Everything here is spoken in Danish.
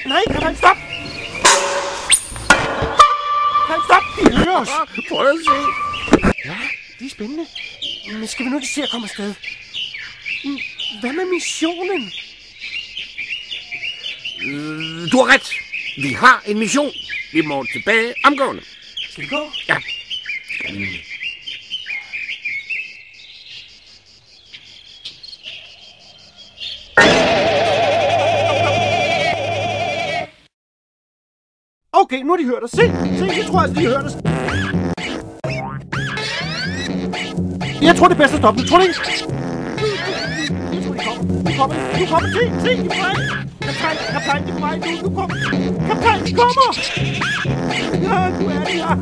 Nej, kaptajn, stop! Kaptajn, stop! De hører os! Prøv at se. Ja, det er spændende. Men skal vi nu ikke se at komme afsted? Hvad med missionen? Du har ret. Vi har en mission. Vi må tilbage omgående. Skal vi gå? Ja. Okay, nu har de hørt os. Se, jeg tror altså, de har hørt os. Jeg tror, det er bedst at stoppe nu. Tror du ikke? Jeg tror, de kommer. Nu kommer. Se, de er på vej. Kaptajn, de er på vej nu. Nu kommer. Kaptajn, de kommer! Ja, nu er de her.